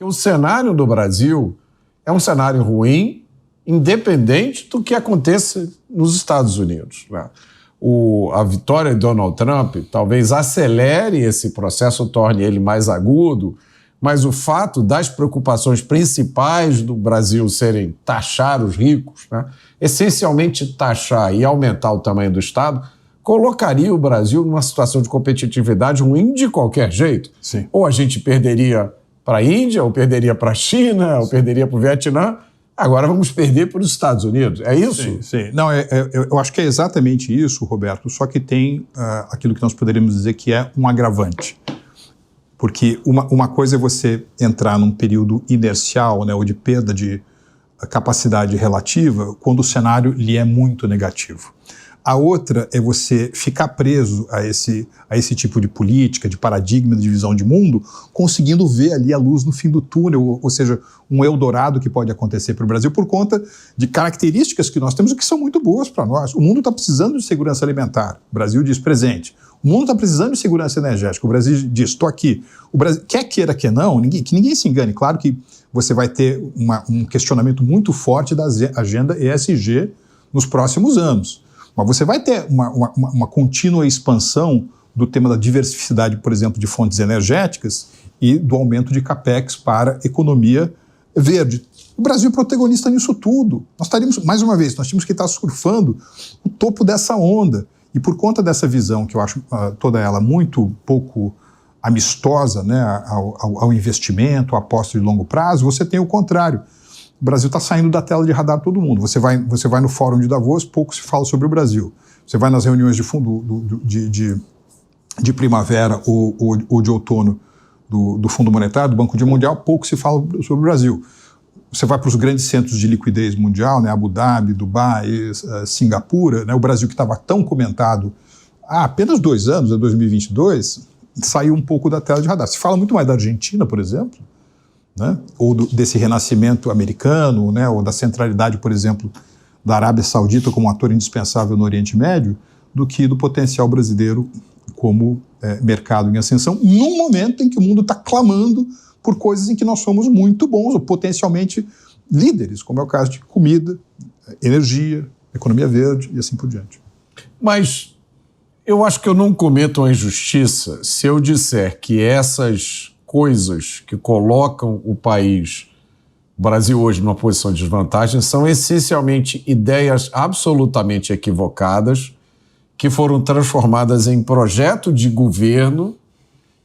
O cenário do Brasil é um cenário ruim, independente do que aconteça nos Estados Unidos, né? A vitória de Donald Trump talvez acelere esse processo, torne ele mais agudo, mas o fato das preocupações principais do Brasil serem taxar os ricos, né? Essencialmente taxar e aumentar o tamanho do Estado, colocaria o Brasil numa situação de competitividade ruim de qualquer jeito. Sim. Ou a gente perderia para a Índia, ou perderia para a China, ou perderia para o Vietnã. Agora vamos perder para os Estados Unidos. É isso? Sim, sim. Não, eu acho que é exatamente isso, Roberto, só que tem aquilo que nós poderíamos dizer que é um agravante. Porque uma coisa é você entrar num período inercial, né, ou de perda de capacidade relativa, quando o cenário lhe é muito negativo. A outra é você ficar preso a esse tipo de política, de paradigma, de visão de mundo, conseguindo ver ali a luz no fim do túnel, ou seja, um Eldorado que pode acontecer para o Brasil por conta de características que nós temos e que são muito boas para nós. O mundo está precisando de segurança alimentar. O Brasil diz presente. O mundo está precisando de segurança energética. O Brasil diz, estou aqui. O Brasil, quer queira, quer não, que ninguém se engane. Claro que você vai ter um questionamento muito forte da agenda ESG nos próximos anos. Mas você vai ter uma contínua expansão do tema da diversidade, por exemplo, de fontes energéticas e do aumento de capex para economia verde. O Brasil é protagonista nisso tudo. Nós estaríamos, mais uma vez, nós tínhamos que estar surfando o topo dessa onda. E por conta dessa visão, que eu acho toda ela muito pouco amistosa, né, ao investimento, à aposta de longo prazo, você tem o contrário. O Brasil está saindo da tela de radar todo mundo. Você vai no Fórum de Davos, pouco se fala sobre o Brasil. Você vai nas reuniões de primavera ou de outono do Fundo Monetário, do Banco Mundial, pouco se fala sobre o Brasil. Você vai para os grandes centros de liquidez mundial, né, Abu Dhabi, Dubai, Singapura, né, o Brasil que estava tão comentado há apenas 2 anos, em 2022, saiu um pouco da tela de radar. Se fala muito mais da Argentina, por exemplo, né? Ou desse renascimento americano, né? Ou da centralidade, por exemplo, da Arábia Saudita como um ator indispensável no Oriente Médio, do que do potencial brasileiro como mercado em ascensão, num momento em que o mundo está clamando por coisas em que nós somos muito bons, ou potencialmente líderes, como é o caso de comida, energia, economia verde e assim por diante. Mas eu acho que eu não cometo uma injustiça se eu disser que essas coisas que colocam o Brasil hoje numa posição de desvantagem, são essencialmente ideias absolutamente equivocadas que foram transformadas em projeto de governo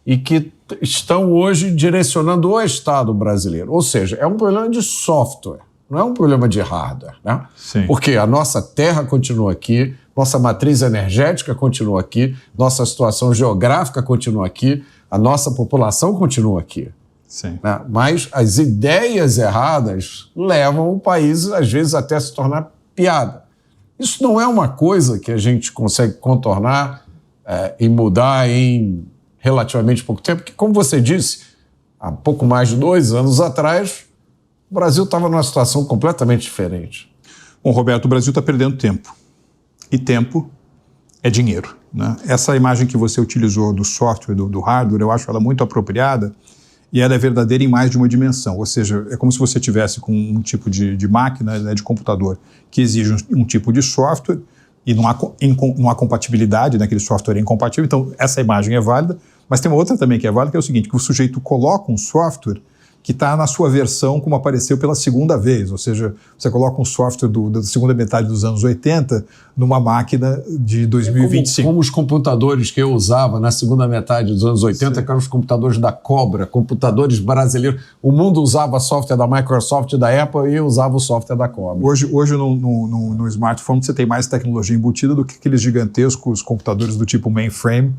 e que estão hoje direcionando o Estado brasileiro. Ou seja, é um problema de software, não é um problema de hardware, né? Sim. Porque a nossa terra continua aqui, nossa matriz energética continua aqui, nossa situação geográfica continua aqui, a nossa população continua aqui. Sim. Né? Mas as ideias erradas levam o país, às vezes, até a se tornar piada. Isso não é uma coisa que a gente consegue contornar e mudar em relativamente pouco tempo, porque, como você disse, há pouco mais de 2 anos atrás, o Brasil estava numa situação completamente diferente. Bom, Roberto, o Brasil está perdendo tempo. E tempo é dinheiro, né? Essa imagem que você utilizou do software, do hardware, eu acho ela muito apropriada e ela é verdadeira em mais de uma dimensão. Ou seja, é como se você tivesse com um tipo de máquina, né, de computador que exige um tipo de software e não há compatibilidade, né, aquele software é incompatível. Então, essa imagem é válida, mas tem uma outra também que é válida, que é o seguinte, que o sujeito coloca um software que está na sua versão como apareceu pela segunda vez, ou seja, você coloca um software da segunda metade dos anos 80 numa máquina de 2025. Como os computadores que eu usava na segunda metade dos anos 80, que eram os computadores da Cobra, computadores brasileiros. O mundo usava software da Microsoft e da Apple e eu usava o software da Cobra. Hoje no smartphone você tem mais tecnologia embutida do que aqueles gigantescos computadores do tipo mainframe,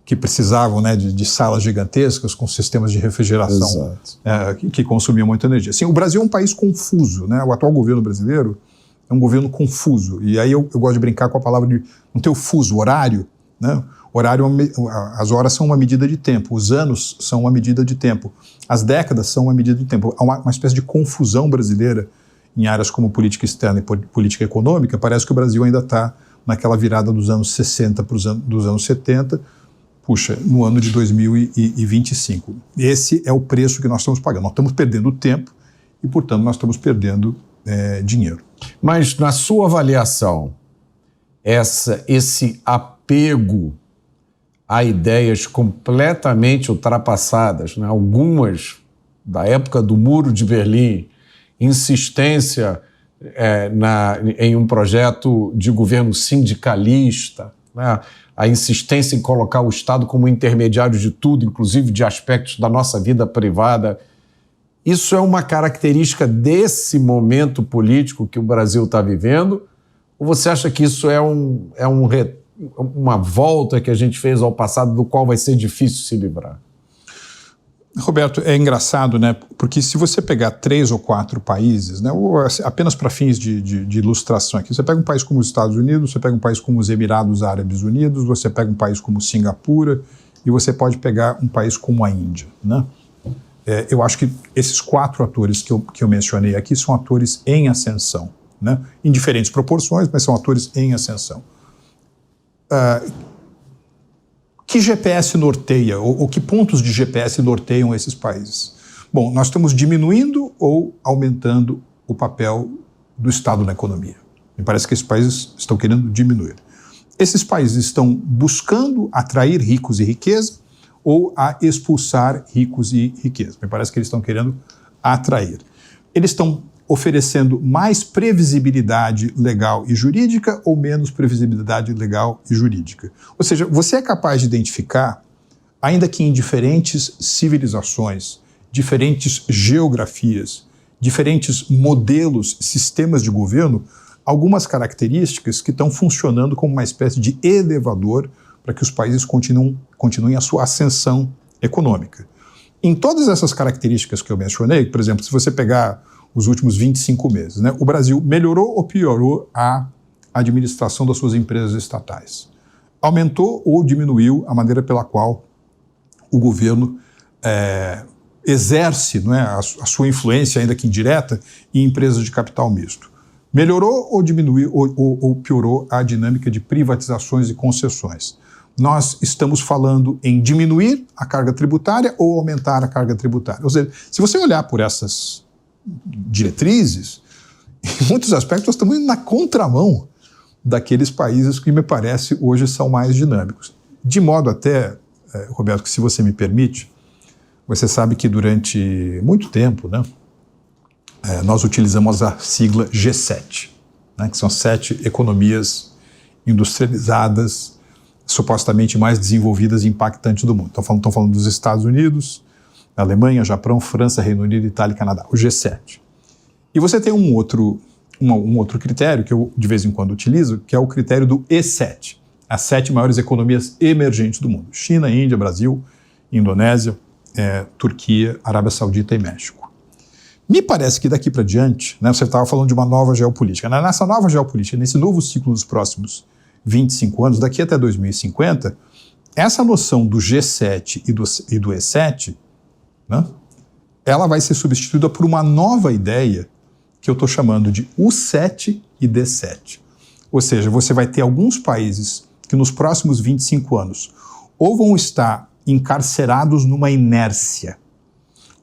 que precisavam, né, de salas gigantescas com sistemas de refrigeração que consumiam muita energia. Assim, o Brasil é um país confuso, né? O atual governo brasileiro é um governo confuso. E aí eu gosto de brincar com a palavra de não ter o fuso, horário, né? Horário, as horas são uma medida de tempo, os anos são uma medida de tempo, as décadas são uma medida de tempo. Há uma espécie de confusão brasileira em áreas como política externa e política econômica. Parece que o Brasil ainda está naquela virada dos anos 60 para dos anos 70, puxa, no ano de 2025. Esse é o preço que nós estamos pagando. Nós estamos perdendo tempo e, portanto, nós estamos perdendo dinheiro. Mas, na sua avaliação, esse apego a ideias completamente ultrapassadas, né? Algumas da época do Muro de Berlim, insistência em um projeto de governo sindicalista, né? A insistência em colocar o Estado como intermediário de tudo, inclusive de aspectos da nossa vida privada. Isso é uma característica desse momento político que o Brasil está vivendo? Ou você acha que isso é uma volta que a gente fez ao passado do qual vai ser difícil se livrar? Roberto, é engraçado, né? Porque se você pegar 3 ou 4 países, né, ou apenas para fins de ilustração aqui, você pega um país como os Estados Unidos, você pega um país como os Emirados Árabes Unidos, você pega um país como Singapura e você pode pegar um país como a Índia, né? Eu acho que esses 4 atores que eu mencionei aqui são atores em ascensão, né? Em diferentes proporções, mas são atores em ascensão. Que GPS norteia, ou que pontos de GPS norteiam esses países? Bom, nós estamos diminuindo ou aumentando o papel do Estado na economia. Me parece que esses países estão querendo diminuir. Esses países estão buscando atrair ricos e riqueza ou a expulsar ricos e riqueza. Me parece que eles estão querendo atrair. Eles estão oferecendo mais previsibilidade legal e jurídica ou menos previsibilidade legal e jurídica. Ou seja, você é capaz de identificar, ainda que em diferentes civilizações, diferentes geografias, diferentes modelos, sistemas de governo, algumas características que estão funcionando como uma espécie de elevador para que os países continuem a sua ascensão econômica. Em todas essas características que eu mencionei, por exemplo, se você pegar os últimos 25 meses, né? O Brasil melhorou ou piorou a administração das suas empresas estatais? Aumentou ou diminuiu a maneira pela qual o governo exerce, não é, a sua influência, ainda que indireta, em empresas de capital misto? Melhorou ou diminuiu ou piorou a dinâmica de privatizações e concessões? Nós estamos falando em diminuir a carga tributária ou aumentar a carga tributária? Ou seja, se você olhar por essas diretrizes, em muitos aspectos nós estamos indo na contramão daqueles países que me parece hoje são mais dinâmicos. De modo até, Roberto, que se você me permite, você sabe que durante muito tempo, né, nós utilizamos a sigla G7, né, que são 7 economias industrializadas, supostamente mais desenvolvidas e impactantes do mundo. Estão falando dos Estados Unidos, Alemanha, Japão, França, Reino Unido, Itália e Canadá, o G7. E você tem um outro critério que eu de vez em quando utilizo, que é o critério do E7, as 7 maiores economias emergentes do mundo: China, Índia, Brasil, Indonésia, Turquia, Arábia Saudita e México. Me parece que daqui para diante, né, você estava falando de uma nova geopolítica. Nessa nova geopolítica, nesse novo ciclo dos próximos 25 anos, daqui até 2050, essa noção do G7 e do E7, né, ela vai ser substituída por uma nova ideia que eu estou chamando de U7 e D7. Ou seja, você vai ter alguns países que nos próximos 25 anos ou vão estar encarcerados numa inércia,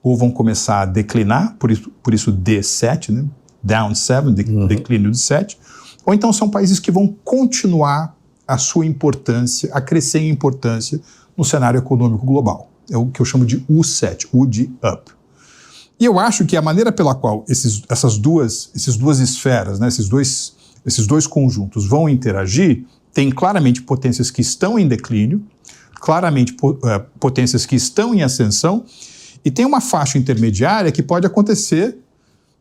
ou vão começar a declinar, por isso D7, né? Down 7, declínio de 7, ou então são países que vão continuar a sua importância, a crescer em importância no cenário econômico global. É o que eu chamo de U7, U de up. E eu acho que a maneira pela qual essas duas esferas, né, esses dois conjuntos vão interagir, tem claramente potências que estão em declínio, claramente potências que estão em ascensão, e tem uma faixa intermediária que pode acontecer,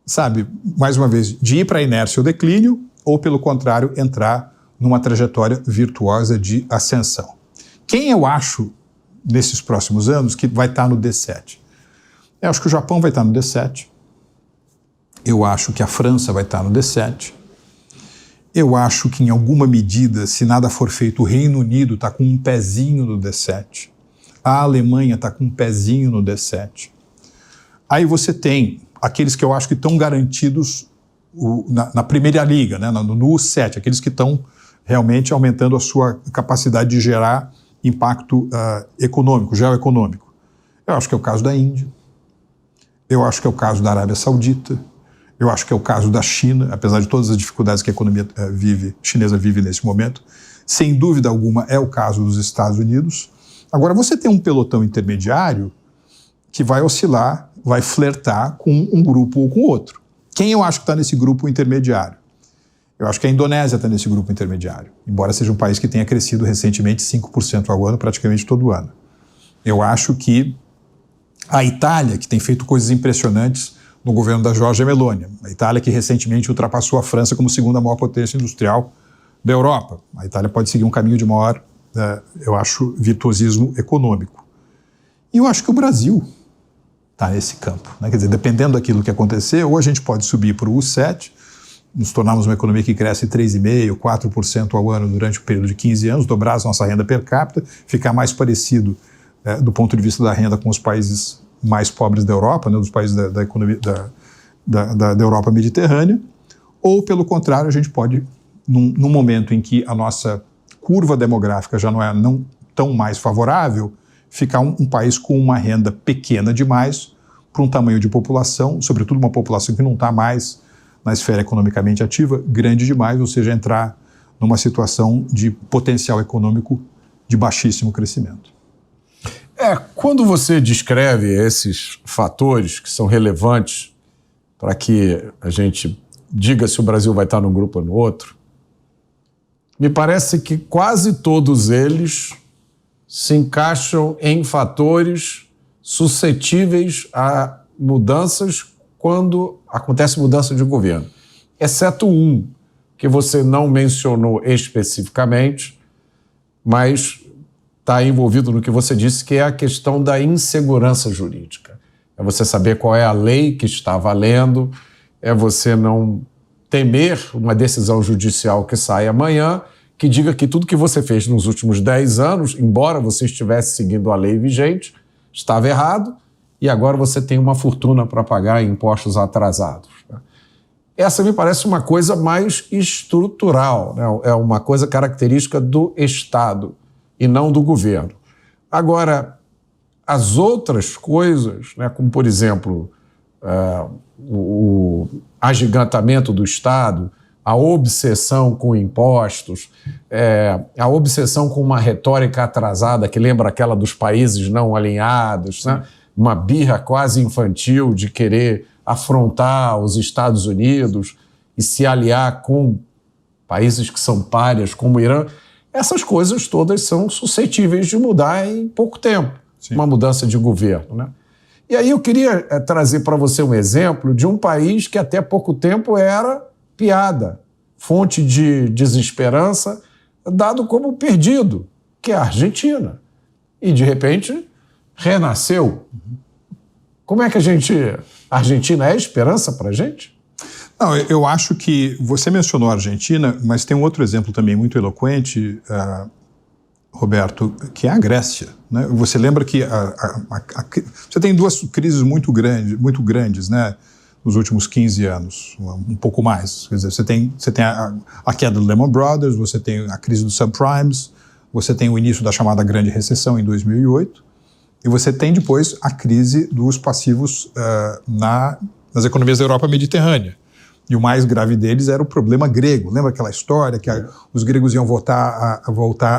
sabe, mais uma vez, de ir para a inércia ou declínio, ou, pelo contrário, entrar numa trajetória virtuosa de ascensão. Quem eu acho, nesses próximos anos, que vai estar no D7? Eu acho que o Japão vai estar no D7, eu acho que a França vai estar no D7, eu acho que, em alguma medida, se nada for feito, o Reino Unido está com um pezinho no D7, a Alemanha está com um pezinho no D7. Aí você tem aqueles que eu acho que estão garantidos na primeira liga, né, no U7, aqueles que estão realmente aumentando a sua capacidade de gerar impacto econômico, geoeconômico. Eu acho que é o caso da Índia, eu acho que é o caso da Arábia Saudita, eu acho que é o caso da China, apesar de todas as dificuldades que a economia chinesa vive nesse momento. Sem dúvida alguma é o caso dos Estados Unidos. Agora, você tem um pelotão intermediário que vai oscilar, vai flertar com um grupo ou com outro. Quem eu acho que está nesse grupo intermediário? Eu acho que a Indonésia está nesse grupo intermediário, embora seja um país que tenha crescido recentemente 5% ao ano, praticamente todo ano. Eu acho que a Itália, que tem feito coisas impressionantes no governo da Giorgia Meloni, a Itália que recentemente ultrapassou a França como segunda maior potência industrial da Europa. A Itália pode seguir um caminho de maior, eu acho, virtuosismo econômico. E eu acho que o Brasil está nesse campo, né? Quer dizer, dependendo daquilo que acontecer, ou a gente pode subir para o U7, nos tornarmos uma economia que cresce 3,5%, 4% ao ano durante o período de 15 anos, dobrar a nossa renda per capita, ficar mais parecido do ponto de vista da renda com os países mais pobres da Europa, né, dos países da economia da Europa mediterrânea, ou, pelo contrário, a gente pode, num momento em que a nossa curva demográfica já não é tão mais favorável, ficar um país com uma renda pequena demais para um tamanho de população, sobretudo uma população que não está mais na esfera economicamente ativa, grande demais, ou seja, entrar numa situação de potencial econômico de baixíssimo crescimento. Quando você descreve esses fatores que são relevantes para que a gente diga se o Brasil vai estar num grupo ou no outro, me parece que quase todos eles se encaixam em fatores suscetíveis a mudanças quando acontece mudança de governo, exceto um, que você não mencionou especificamente, mas está envolvido no que você disse, que é a questão da insegurança jurídica. É você saber qual é a lei que está valendo, é você não temer uma decisão judicial que sai amanhã, que diga que tudo que você fez nos últimos 10 anos, embora você estivesse seguindo a lei vigente, estava errado, e agora você tem uma fortuna para pagar em impostos atrasados. Essa me parece uma coisa mais estrutural, né? É uma coisa característica do Estado e não do governo. Agora, as outras coisas, né, como, por exemplo, o agigantamento do Estado, a obsessão com impostos, a obsessão com uma retórica atrasada que lembra aquela dos países não alinhados, né? Uma birra quase infantil de querer afrontar os Estados Unidos e se aliar com países que são párias, como o Irã. Essas coisas todas são suscetíveis de mudar em pouco tempo. Sim. Uma mudança de governo, né? E aí eu queria trazer para você um exemplo de um país que até pouco tempo era piada, fonte de desesperança, dado como perdido, que é a Argentina. E, de repente, renasceu. Como é que a Argentina é esperança para a gente? Não, eu acho que você mencionou a Argentina, mas tem um outro exemplo também muito eloquente, Roberto, que é a Grécia, né? Você lembra que você tem duas crises muito grandes, né, nos últimos 15 anos, um pouco mais. Quer dizer, você tem a queda do Lehman Brothers, você tem a crise dos subprimes, você tem o início da chamada Grande Recessão em 2008, e você tem depois a crise dos passivos nas economias da Europa mediterrânea. E o mais grave deles era o problema grego. Lembra aquela história que os gregos iam voltar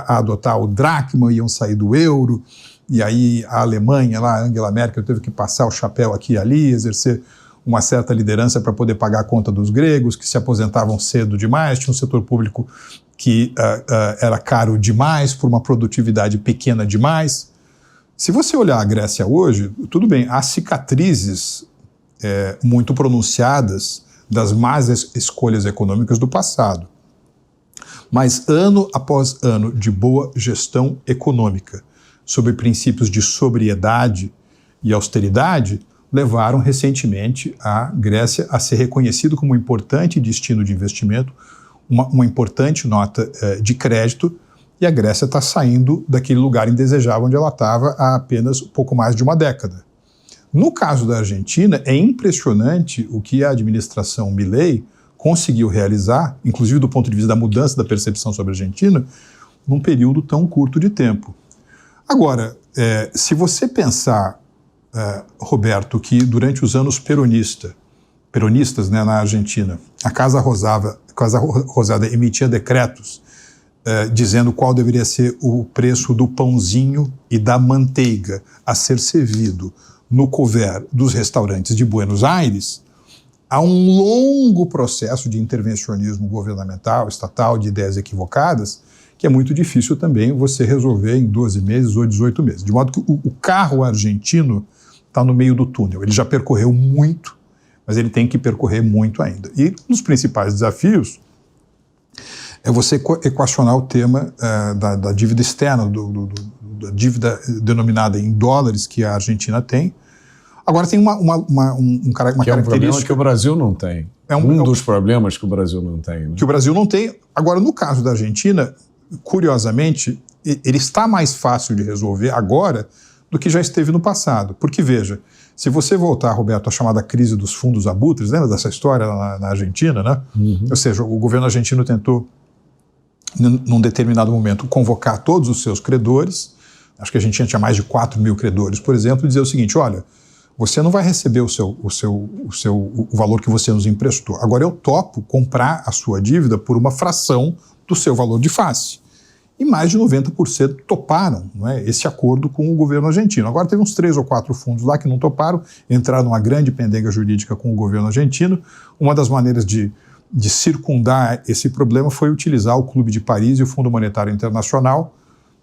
a adotar o dracma, iam sair do euro, e aí a Alemanha, lá, Angela Merkel, teve que passar o chapéu aqui e ali, exercer uma certa liderança para poder pagar a conta dos gregos, que se aposentavam cedo demais, tinha um setor público que era caro demais, por uma produtividade pequena demais. Se você olhar a Grécia hoje, tudo bem, há cicatrizes muito pronunciadas das más escolhas econômicas do passado. Mas ano após ano de boa gestão econômica, sob princípios de sobriedade e austeridade, levaram recentemente a Grécia a ser reconhecido como um importante destino de investimento, uma importante nota de crédito, e a Grécia está saindo daquele lugar indesejável onde ela estava há apenas pouco mais de uma década. No caso da Argentina, é impressionante o que a administração Milei conseguiu realizar, inclusive do ponto de vista da mudança da percepção sobre a Argentina, num período tão curto de tempo. Agora, se você pensar, Roberto, que durante os anos peronistas, né, na Argentina, a Casa Rosada emitia decretos dizendo qual deveria ser o preço do pãozinho e da manteiga a ser servido no couvert dos restaurantes de Buenos Aires, há um longo processo de intervencionismo governamental, estatal, de ideias equivocadas, que é muito difícil também você resolver em 12 meses ou 18 meses. De modo que o carro argentino está no meio do túnel. Ele já percorreu muito, mas ele tem que percorrer muito ainda. E um dos principais desafios é você equacionar o tema da dívida externa, da dívida denominada em dólares que a Argentina tem. Agora tem uma característica... É um problema que o Brasil não tem. Dos problemas que o Brasil não tem. Né? Que o Brasil não tem. Agora, no caso da Argentina, curiosamente, ele está mais fácil de resolver agora do que já esteve no passado. Porque, veja, se você voltar, Roberto, à chamada crise dos fundos abutres, lembra dessa história na Argentina, né? Uhum. Ou seja, o governo argentino tentou, num determinado momento, convocar todos os seus credores, acho que a Argentina tinha mais de 4 mil credores, por exemplo, e dizer o seguinte, olha, você não vai receber o valor que você nos emprestou. Agora eu topo comprar a sua dívida por uma fração do seu valor de face. E mais de 90% toparam, não é, esse acordo com o governo argentino. Agora teve uns 3 ou 4 fundos lá que não toparam, entraram numa grande pendenga jurídica com o governo argentino. Uma das maneiras de circundar esse problema foi utilizar o Clube de Paris e o Fundo Monetário Internacional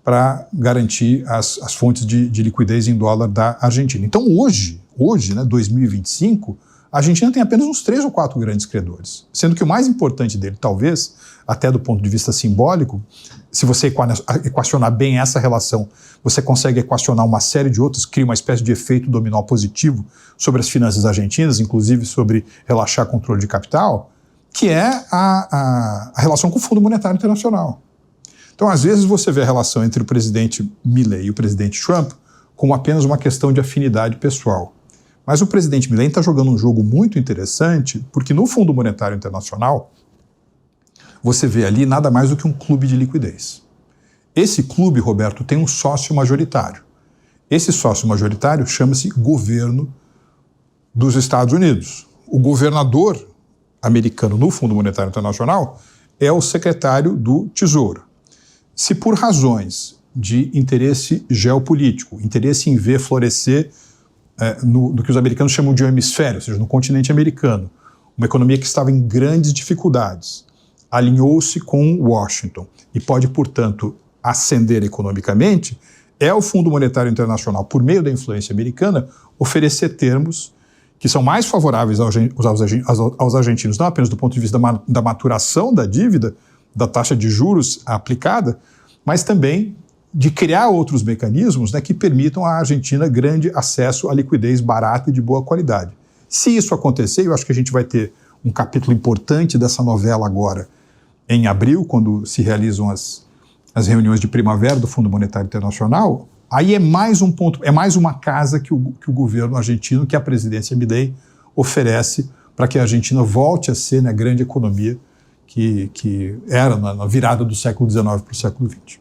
para garantir as fontes de liquidez em dólar da Argentina. Então hoje, né, 2025, a Argentina tem apenas uns 3 ou 4 grandes credores, sendo que o mais importante dele, talvez, até do ponto de vista simbólico, se você equacionar bem essa relação, você consegue equacionar uma série de outras, cria uma espécie de efeito dominó positivo sobre as finanças argentinas, inclusive sobre relaxar controle de capital, que é a relação com o Fundo Monetário Internacional. Então, às vezes, você vê a relação entre o presidente Milei e o presidente Trump como apenas uma questão de afinidade pessoal. Mas o presidente Milei está jogando um jogo muito interessante, porque no Fundo Monetário Internacional, você vê ali nada mais do que um clube de liquidez. Esse clube, Roberto, tem um sócio majoritário. Esse sócio majoritário chama-se governo dos Estados Unidos. O governador americano no Fundo Monetário Internacional é o secretário do Tesouro. Se por razões de interesse geopolítico, interesse em ver florescer no que os americanos chamam de um hemisfério, ou seja, no continente americano, uma economia que estava em grandes dificuldades, alinhou-se com Washington e pode, portanto, ascender economicamente, é o Fundo Monetário Internacional, por meio da influência americana, oferecer termos que são mais favoráveis aos argentinos, não apenas do ponto de vista da maturação da dívida, da taxa de juros aplicada, mas também de criar outros mecanismos, né, que permitam à Argentina grande acesso à liquidez barata e de boa qualidade. Se isso acontecer, eu acho que a gente vai ter um capítulo importante dessa novela agora, em abril, quando se realizam as reuniões de primavera do Fundo Monetário Internacional, aí é mais um ponto, é mais uma casa que o governo argentino, que a presidência Milei oferece para que a Argentina volte a ser a grande economia que era na virada do século XIX para o século XX.